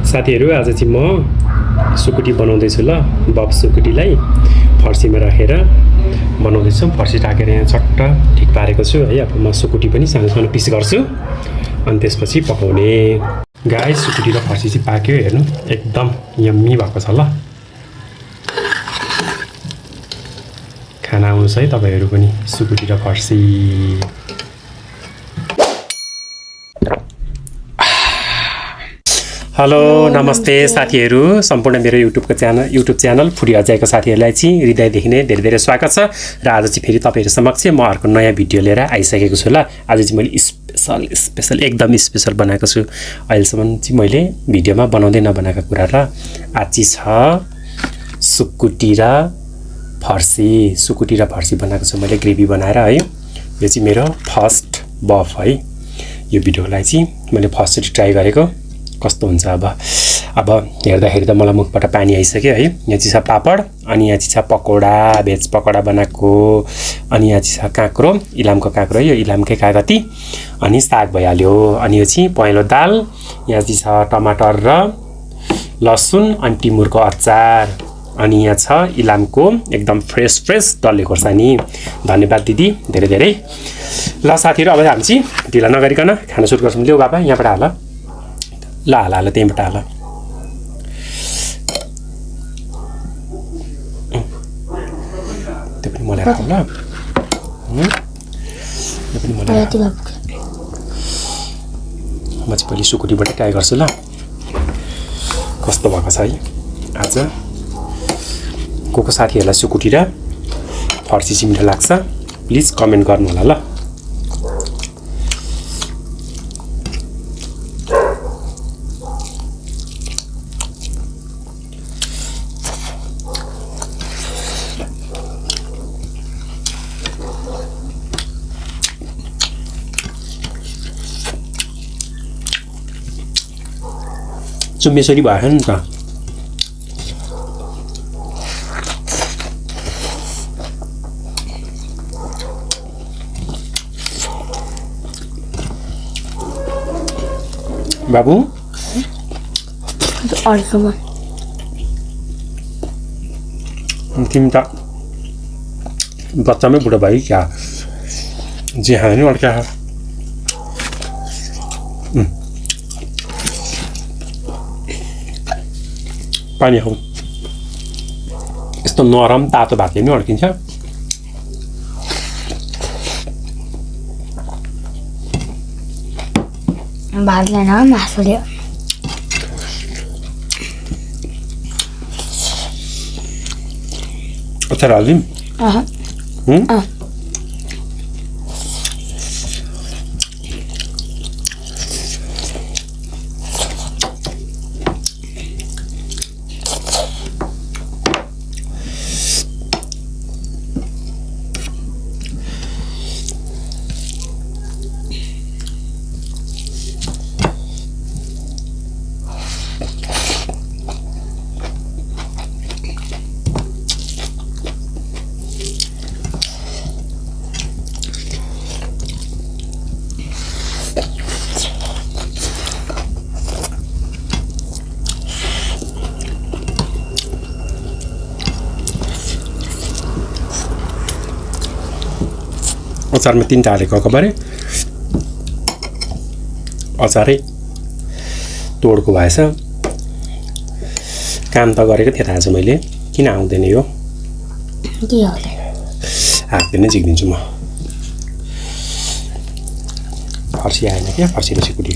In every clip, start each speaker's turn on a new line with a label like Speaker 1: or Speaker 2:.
Speaker 1: साथीहरु आज चाहिँ म सुकुटी बनाउँदै छु ल बब सुकुटीलाई फर्सीमा राखेर बनाउँदै छु फर्सी राखेर यहाँ चट्ट ठीक पारेको छु है अब म सुकुटी पनि सानो सानो पिस गर्छु अनि त्यसपछि पकाउने गाइस सुकुटी र फर्सी चाहिँ पाक्यो हेर्नु एकदम यम्मी भएको छ ल खाना आउनुस् है तपाईहरु पनि सुकुटी र फर्सी हेलो नमस्ते साथीहरु सम्पूर्ण मेरो युट्युब च्यानल फुडी अजयको साथीहरुलाई चाहिँ हृदयदेखि नै धेरै धेरै स्वागत छ र आज चाहिँ फेरि तपाईहरु समक्ष म अर्को नयाँ भिडियो लिएर आइसकेको छु ल आज चाहिँ मैले स्पेशल एकदम स्पेशल बनाएको छु अहिलेसम्म चाहिँ मैले भिडियोमा बनाउँदै नबनाएको कुरा र आज छ सुकुटी र फर्सी बनाएको छु मैले ग्रेभी बनाएर है यो चाहिँ मेरो फर्स्ट बफ है यो भिडियोलाई चाहिँ मैले फर्स्ट ट्राई गरेको कस्तो हुन्छ अब हेर्दाखेरि त मलाई मुखबाट पानी आइसक्यो है यहाँ चाहिँ छ पापड अनि यहाँ चाहिँ छ पकोडा भेज पकोडा बनाएको अनि यहाँ चाहिँ छ काँक्रो इलामको काँक्रो यो इलामकै कागती अनि साग भइहाल्यो अनि यो चाहिँ पहेँलो दाल यहाँ चाहिँ छ टमाटर र लसुन अनि टिमुरको अचार अनि यहाँ छ इलामको एकदम फ्रेस डल्ले खोर्सानी धन्यवाद दिदी धेरै धेरै ल साथीहरु अब हामी चाहिँ ढिला नगरिकन खाना सुरु गर्छौं ल्याउ बाबा यहाँबाट हाल ल हाल त्यहीबाट हाल त्यो पनि मलाई राखौ ल यो पनि मलाई राखौ म चाहिँ पहिले सुकुटीबाट ट्राई गर्छु ल कस्तो भएको छ है आज को साथीहरुलाई सुकुटी र फर्सी चाहिँ मिठो लाग्छ प्लिज कमेन्ट गर्नु होला ल चुम्बेसरी भयो नि त बाबु तिमी त बच्चामै बुढो भयो क्या जे खाने नि अर्का पानी खाऊ यस्तो नरम तातो भातले नि अड्किन्छ
Speaker 2: भातले न मासुले
Speaker 1: अचार हालिदिउँ अचारमा 3टा हालेको अकबारे अचारै तोडको भएछ काम त गरेको थिएँ थाहा छ मैले किन आउँदैन यो हातले नै झिक्दिन्छु म फर्सी आएन क्या फर्सी र सुकुटी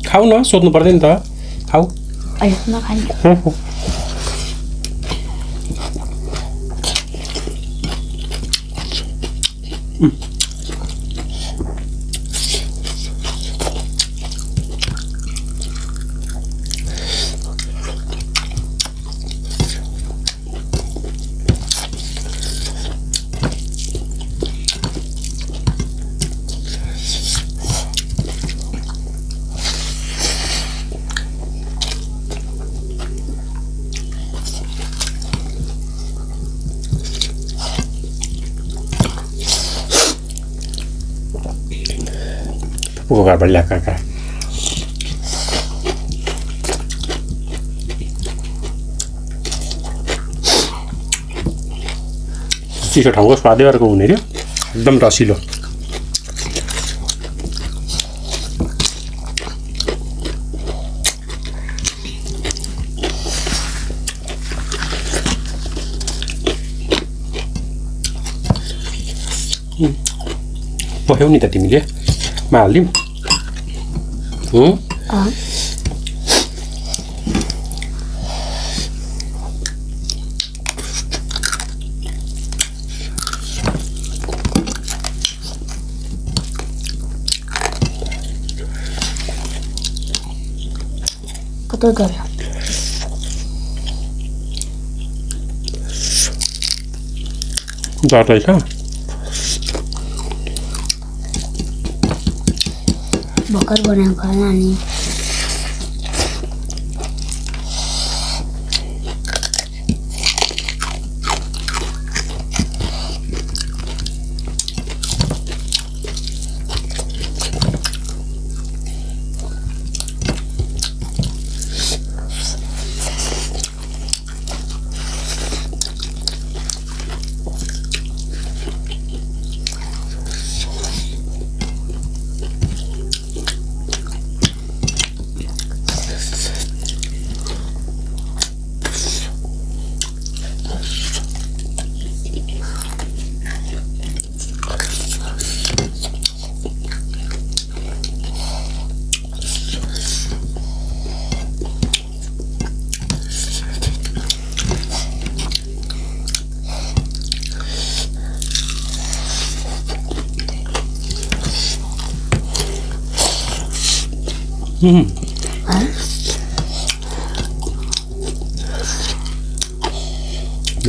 Speaker 1: खाऊ न सोध्नु पर्दैन त खाऊ पुको घरबाट ल्याएको काँक्रा चिसो ठाउँको स्वादै अर्को हुने रे एकदम रसिलो पख्यौ नि त तिमीले मा हालिदिउँ
Speaker 2: कतो गयो
Speaker 1: जाँदै छ
Speaker 2: भर्खर बनाएको नानी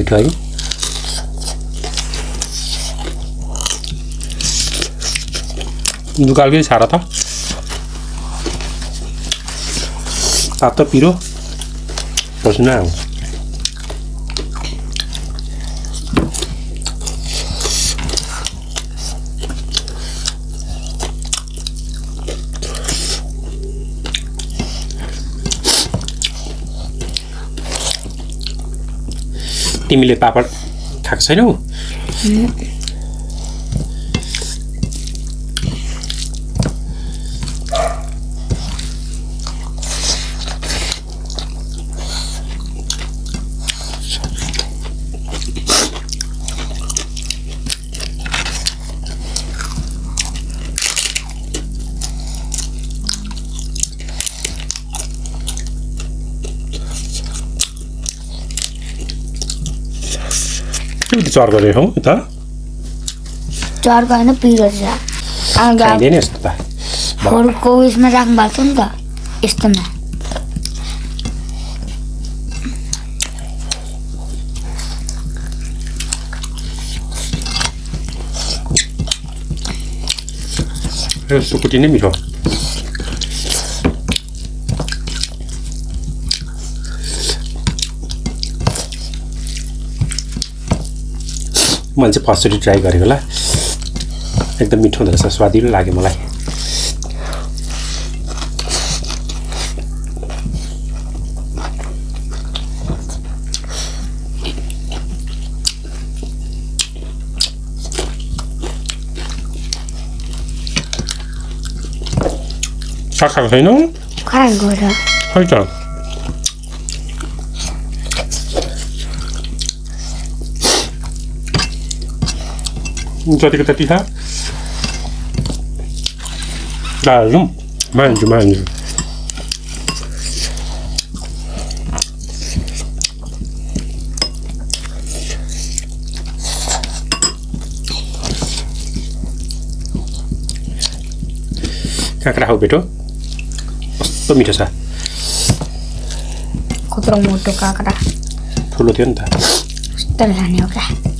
Speaker 1: मिठाई दुकालकै सारा था तातो पिरो पस्न आऊ तिमीले पापड खाएको छैनौ चार गरे हौ त
Speaker 2: चार होइन पिरो छ
Speaker 1: खाइँदैन यस्तो त
Speaker 2: फोरको उयसमा राख्नु भएको छ नि त यस्तोमा
Speaker 1: सुकुटी नै मिठो मैले चाहिँ फर्स्टचोटि ट्राई गरेको होला एकदम मिठो हुँदो रहेछ स्वादिलो लाग्यो मलाई साग खाएको छैनौ
Speaker 2: खाएको छ
Speaker 1: खै त जतिको त्यति छ हाल्नु मान्छु काँक्रा हो बेटो कस्तो मिठो छ
Speaker 2: कत्रो मोटो काँक्रा
Speaker 1: ठुलो थियो नि त
Speaker 2: कस्तो लाने हो क्या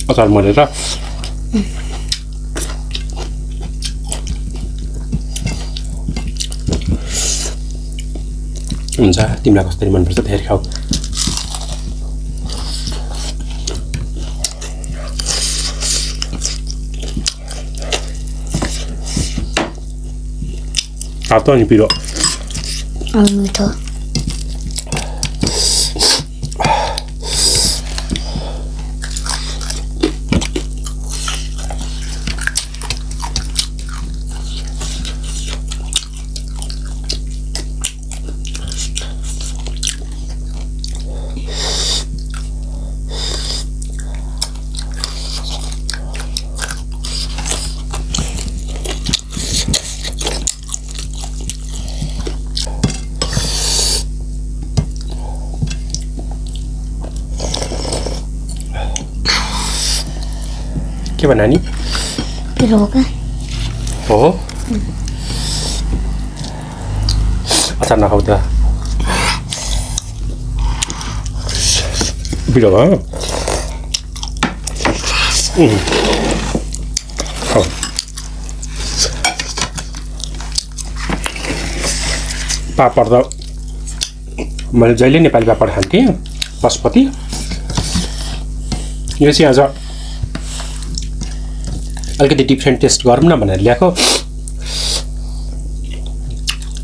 Speaker 1: अचार मरेर हुन्छ तिमीलाई कसरी मनपर्छ धेरै खाऊ तातो अनि पिरो
Speaker 2: मिठो
Speaker 1: के भन् नानी
Speaker 2: पिरो हो क्या
Speaker 1: हो अचार नखाऊ त पिरो हो खाऊ पापड त मैले जहिले नेपाली पापड खान्थेँ पशुपति यो चाहिँ आज अलिकति डिफ्रेन्ट टेस्ट गरौँ न भनेर ल्याएको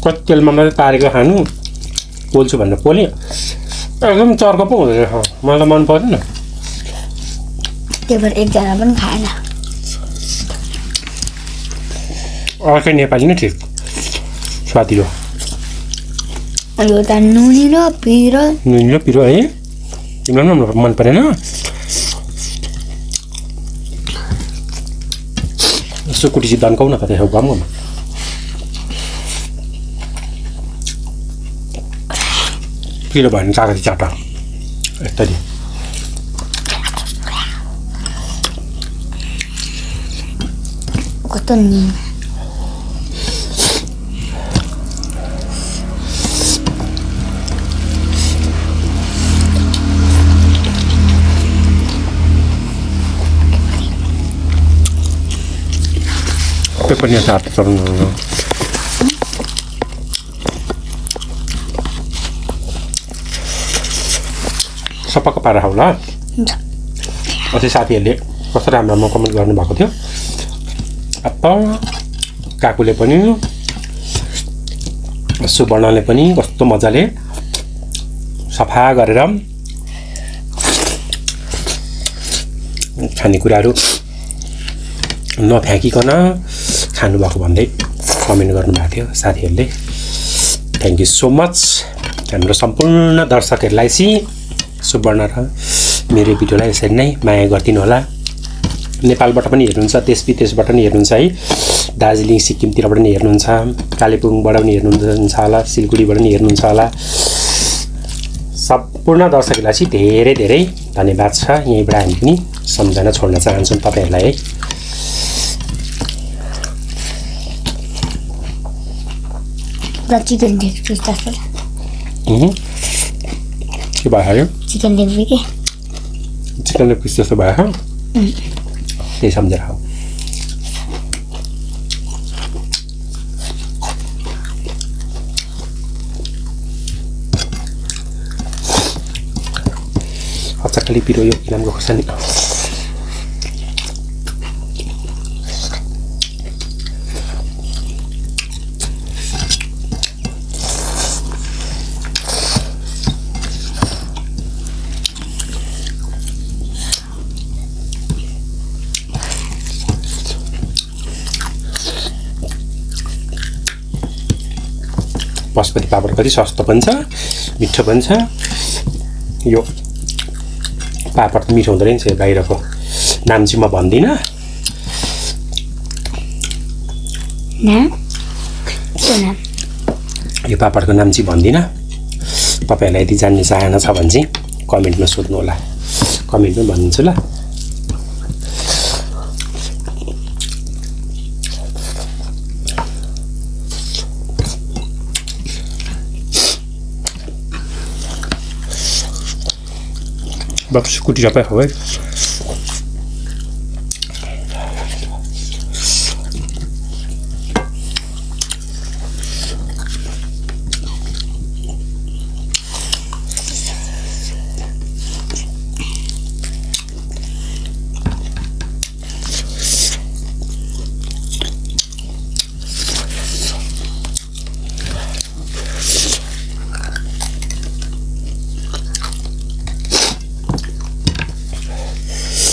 Speaker 1: कति तेलमा मात्रै तारेको खानु पोल्छु भनेर पोलेँ एकदम चर्को पो हुँदो रहेछ मलाई त मन परेन
Speaker 2: त्यही भएर एकजना पनि खाएन
Speaker 1: अर्कै नेपाली नै ठिक स्वादिलो
Speaker 2: यो त नुनी र पिरो
Speaker 1: नुनी र पिरो है तिमीलाई पनि मन परेन सुकुटी चाहिँ दन्काउ न कतै गाउँमा पिरो भयो भने कागती चाटा यस्तरी
Speaker 2: कस्तो नुन
Speaker 1: पनि चाट चलाउनु सपक्क पारेर खाऊ ल अस्ति साथीहरूले कस्तो राम्रो राम्रो कमेन्ट गर्नुभएको थियो अब काकुले पनि सुवर्णले पनि कस्तो मजाले सफा गरेर खानेकुराहरू नफ्याँकिकन खानुभएको भन्दै कमेन्ट गर्नुभएको थियो साथीहरूले थ्याङ्क यू सो मच हाम्रो सम्पूर्ण दर्शकहरूलाई चाहिँ सुवर्ण र मेरो भिडियोलाई यसरी नै माया गरिदिनु होला नेपालबाट पनि हेर्नुहुन्छ देश विदेशबाट पनि हेर्नुहुन्छ है दार्जिलिङ सिक्किमतिरबाट पनि हेर्नुहुन्छ कालेबुङबाट पनि हेर्नुहुन्छ होला सिलगढीबाट पनि हेर्नुहुन्छ होला सम्पूर्ण दर्शकहरूलाई चाहिँ धेरै धेरै धन्यवाद छ यहीँबाट हामी पनि सम्झना छोड्न चाहन्छौँ तपाईँहरूलाई है
Speaker 2: चिकन लेग पिस जस्तो
Speaker 1: के भयो
Speaker 2: चिकन लेग पिस के
Speaker 1: चिकन लेग पिस जस्तो भयो त्यही सम्झेर खाऊ अचाकली पिरो यो इनामको खोर्सानी बासमती पापड कति सस्तो पनि छ मिठो पनि छ यो पापड त मिठो हुँदो रहेछ बाहिरको नाम चाहिँ म भन्दिनँ यो पापडको नाम चाहिँ भन्दिनँ तपाईँहरूलाई यदि जान्ने चाहना छ भने चाहिँ कमेन्टमा सोध्नु होला कमेन्टमा भनिदिन्छु ल बस स्कुटी सबै खाऊ है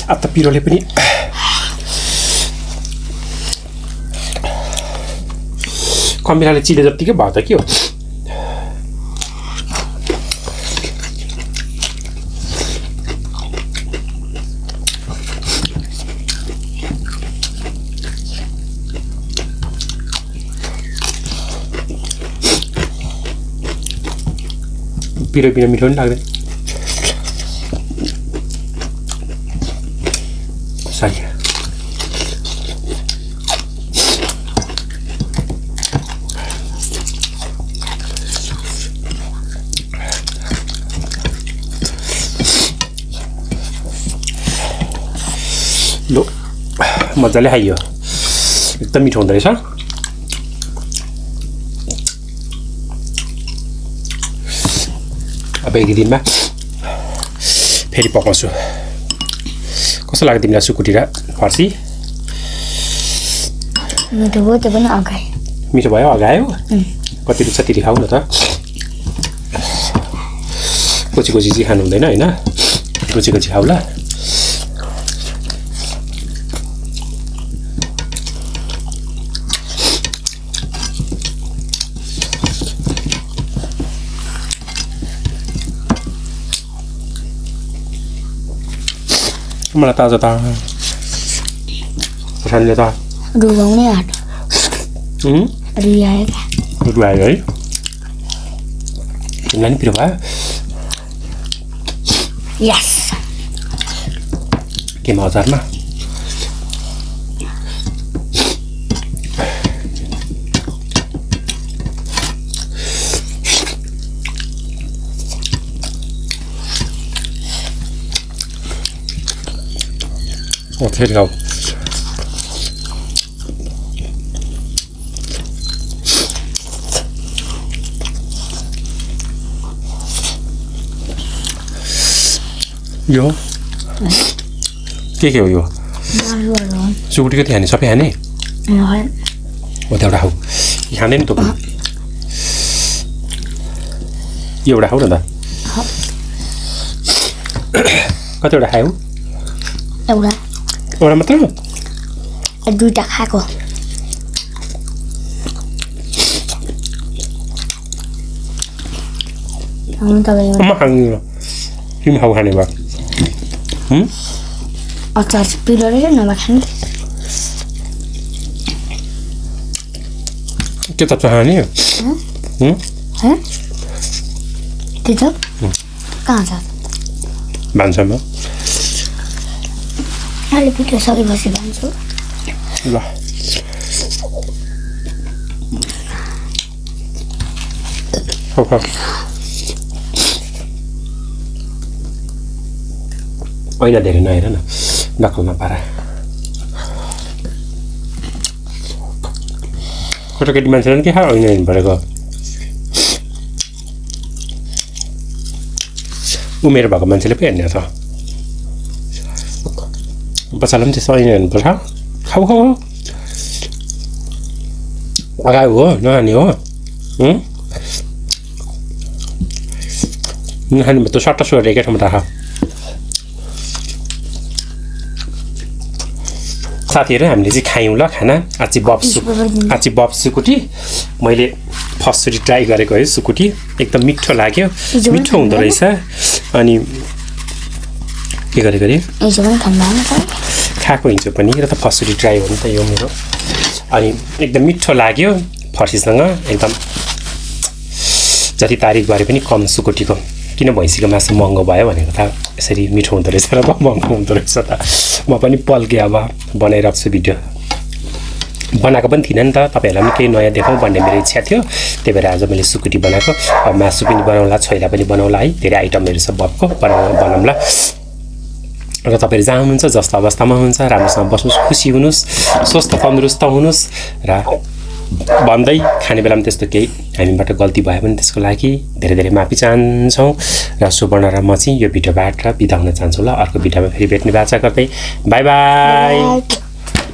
Speaker 1: अब त पिरोले पनि कमिलाले चिले जतिकै भयो त के हो पिरो बिना मिठो पनि लाग्दैन सही लो मजाले खाइयो एकदम मिठो हुँदो रहेछ अब एक दिनमा फेरि पकाउँछु कस्तो लाग्यो तिमीलाई सुकुटी र फर्सी
Speaker 2: मिठो भयो त्यो पनि अगाए
Speaker 1: मिठो भयो अगायो कति रुच्छ त्यति खाऊ न त कोची कोची चाहिँ खानु हुँदैन होइन कोची कोची खाऊ ल मलाई ताजा ताजा खोर्सानीले त
Speaker 2: रुगाउने आँट रुवायो
Speaker 1: रुवायो है तिमीलाई नि पिरो भयो
Speaker 2: यस
Speaker 1: केमा अचारमा फेरि खाऊ यो के हो यो सुकुटी कति खाने सबै खाने हो त एउटा खाऊ खाँदैन त यो एउटा खाऊ न त कतिवटा खायौ एउटा मात्र
Speaker 2: दुईटा खाएको
Speaker 1: म खाँदिनँ तिमी खाऊ खाने भयो
Speaker 2: अचार चाहिँ पिरो रहेछ नभए खाने
Speaker 1: के त खाने
Speaker 2: त्यो त कहाँ छ
Speaker 1: भान्सामा
Speaker 2: अहिले पिठो सकेपछि भन्छु
Speaker 1: ल ऐना धेरै नहेर न नक्कलमा पारा केटाकेटी मान्छेले के खा ऐना हेर्नु परेको उमेर भएको मान्छेले पो हेर्ने त बच्चालाई पनि त्यस्तो ऐना हेर्नुपर्छ खाऊ खाऊ अगायो हो नखाने हो नखाने त सट्टा सोरेर एकै ठाउँमा राख साथीहरू हामीले चाहिँ खायौँ ल खाना आची बफ सुकुटी मैले फर्स्टचोटि ट्राई गरेको है सुकुटी एकदम मिठो लाग्यो मिठो हुँदो रहेछ अनि के गरेको अरे खाएको हिजो पनि र त फर्स्टचोटि ट्राई हो नि त यो मेरो अनि एकदम मिठो लाग्यो फर्सीसँग एकदम जति तारिफ गरे पनि कम सुकुटीको किन भैँसीको मासु महँगो भयो भनेको त यसरी मिठो हुँदो रहेछ र महँगो हुँदो रहेछ त म पनि पल्केँ अब बनाइराख्छु भिडियो बनाएको पनि थिइनँ नि त तपाईँहरूलाई पनि केही नयाँ देखाउँ भन्ने मेरो इच्छा थियो त्यही भएर आज मैले सुकुटी बनाएको अब मासु पनि बनाउँला छोइला पनि बनाउँला है धेरै आइटमहरू छ बफको बनाउँला र तपाईँहरू जहाँ हुनुहुन्छ जस्तो अवस्थामा हुनुहुन्छ राम्रोसँग बस्नुहोस् खुसी हुनुहोस् स्वस्थ तन्दुरुस्त हुनुहोस् र भन्दै खाने बेलामा त्यस्तो केही हामीबाट गल्ती भयो भने त्यसको लागि धेरै धेरै माफी चाहन्छौँ र सुवर्ण र म चाहिँ यो भिडियोबाट बिदा हुन चाहन्छु ल अर्को भिडियोमा फेरि भेट्ने बाचा गर्दै बाई बाई